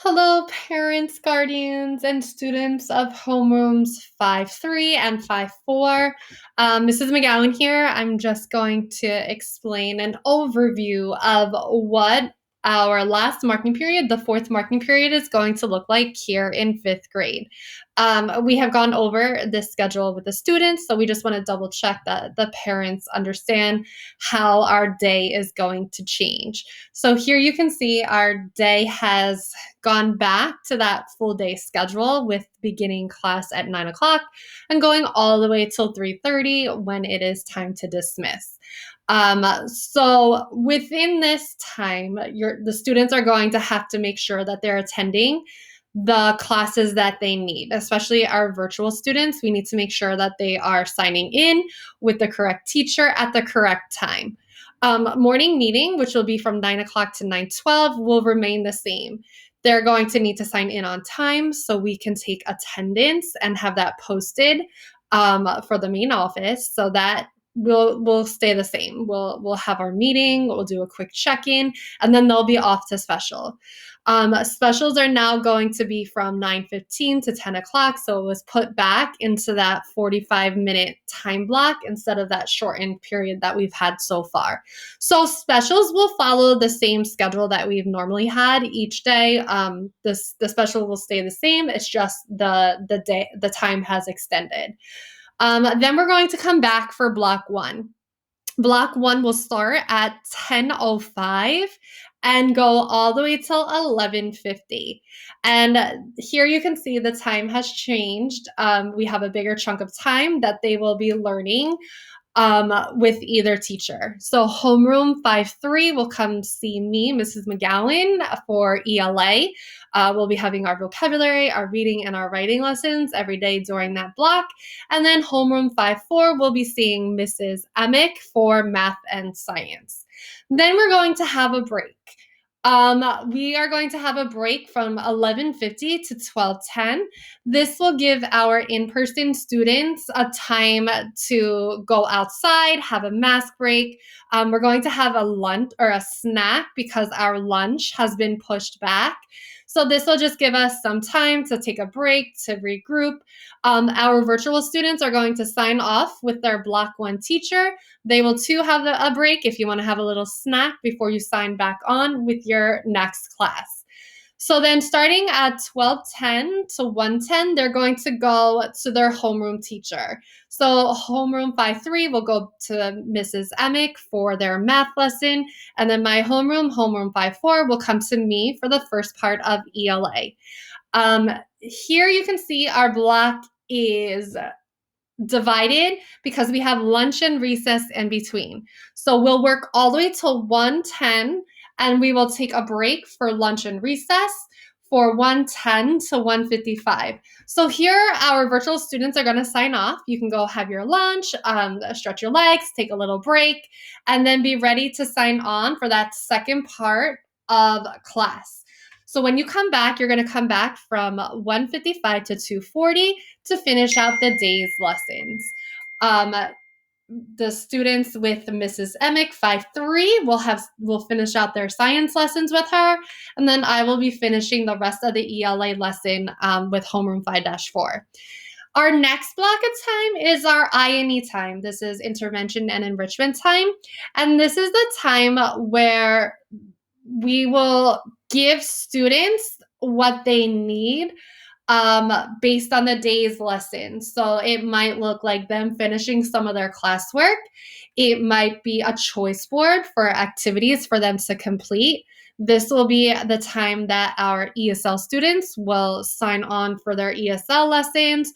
Hello, parents, guardians, and students of Homerooms 5.3 and 5.4. Mrs. McGowan here. I'm just going to explain an overview of what our last marking period, the fourth marking period, is going to look like here in fifth grade. We have gone over this schedule with the students, so we just want to double check that the parents understand how our day is going to change. So here you can see our day has gone back to that full day schedule with beginning class at 9 o'clock and going all the way till 3:30 when it is time to dismiss. So within this time, the students are going to have to make sure that they're attending the classes that they need, especially our virtual students. We need to make sure that they are signing in with the correct teacher at the correct time. Morning meeting, which will be from 9 o'clock to 9:12, will remain the same. They're going to need to sign in on time so we can take attendance and have that posted for the main office, so that we'll stay the same. We'll have our meeting, we'll do a quick check-in, and then they'll be off to special. Specials are now going to be from 9:15 to 10 o'clock, so it was put back into that 45-minute time block instead of that shortened period that we've had so far. So specials will follow the same schedule that we've normally had each day. The special will stay the same. It's just the time has extended. Then we're going to come back for block one. Block one will start at 10:05 and go all the way till 11:50. And here you can see the time has changed. We have a bigger chunk of time that they will be learning with either teacher. So homeroom 5.3 will come see me, Mrs. McGowan, for ELA. We'll be having our vocabulary, our reading, and our writing lessons every day during that block. And then homeroom 5.4 will be seeing Mrs. Emick for math and science. Then we're going to have a break. We are going to have a break from 11:50 to 12:10. This will give our in-person students a time to go outside, have a mask break. We're going to have a lunch or a snack because our lunch has been pushed back. So this will just give us some time to take a break, to regroup. Our virtual students are going to sign off with their block one teacher. They will too have a break if you want to have a little snack before you sign back on with your next class. So then starting at 12:10 to 1:10, they're going to go to their homeroom teacher. So homeroom 5.3 will go to Mrs. Emick for their math lesson. And then my homeroom 5.4 will come to me for the first part of ELA. Here you can see our block is divided because we have lunch and recess in between. So we'll work all the way till 1:10 and we will take a break for lunch and recess for 1:10 to 1:55. So here our virtual students are going to sign off. You can go have your lunch, stretch your legs, take a little break, and then be ready to sign on for that second part of class. So when you come back, you're going to come back from 1:55 to 2:40 to finish out the day's lessons. The students with Mrs. Emick 5.3 will finish out their science lessons with her, and then I will be finishing the rest of the ELA lesson with homeroom 5-4. Our next block of time is our I&E time. This is intervention and enrichment time, and this is the time where we will give students what they need based on the day's lessons. So it might look like them finishing some of their classwork. It might be a choice board for activities for them to complete. This will be the time that our ESL students will sign on for their ESL lessons.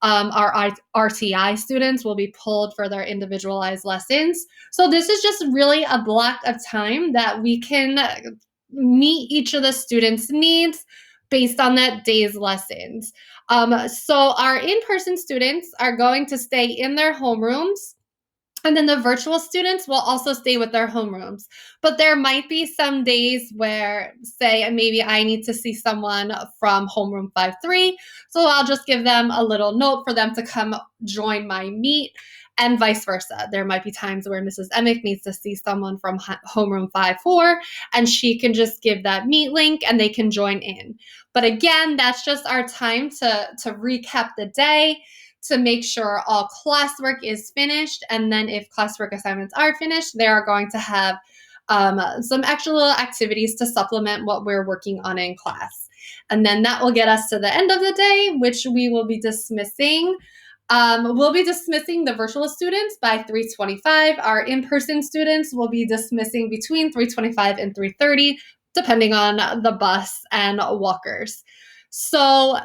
Our RTI students will be pulled for their individualized lessons. So this is just really a block of time that we can meet each of the students' needs based on that day's lessons. So our in-person students are going to stay in their homerooms And then the virtual students will also stay with their homerooms. But there might be some days where, say, maybe I need to see someone from homeroom 5-3. So I'll just give them a little note for them to come join my meet, and vice versa. There might be times where Mrs. Emick needs to see someone from homeroom 5-4, and she can just give that meet link and they can join in. But again, that's just our time to recap the day, to make sure all classwork is finished. And then if classwork assignments are finished, they are going to have some extra little activities to supplement what we're working on in class. And then that will get us to the end of the day, which we will be dismissing. We'll be dismissing the virtual students by 3:25. Our in-person students will be dismissing between 3:25 and 3:30, depending on the bus and walkers. So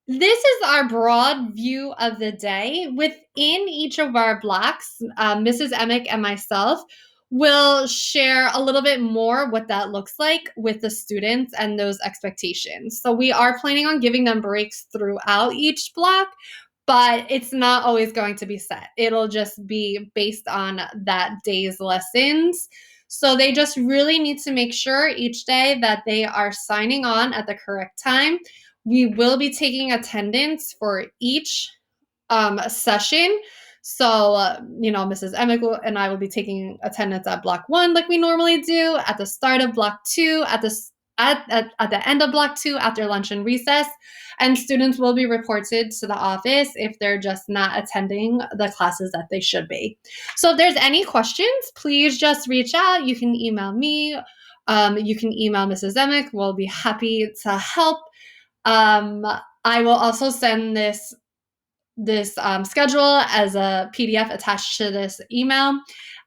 this is our broad view of the day. Within each of our blocks, Mrs. Emick and myself will share a little bit more what that looks like with the students and those expectations. So we are planning on giving them breaks throughout each block, but it's not always going to be set. It'll just be based on that day's lessons. So they just really need to make sure each day that they are signing on at the correct time. We will be taking attendance for each session. So, Mrs. Emick and I will be taking attendance at block 1 like we normally do, at the start of block 2, at the end of block 2, after lunch and recess. And students will be reported to the office if they're just not attending the classes that they should be. So if there's any questions, please just reach out. You can email me. You can email Mrs. Emick. We'll be happy to help. I will also send this schedule as a PDF attached to this email.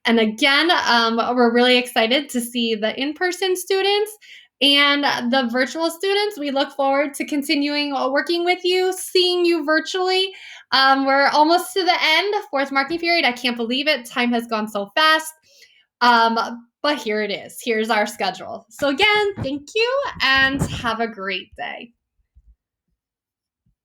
And again, we're really excited to see the in-person students and the virtual students. We look forward to continuing working with you, seeing you virtually. We're almost to the end, fourth marking period. I can't believe it. Time has gone so fast. But here it is. Here's our schedule. So again, thank you and have a great day.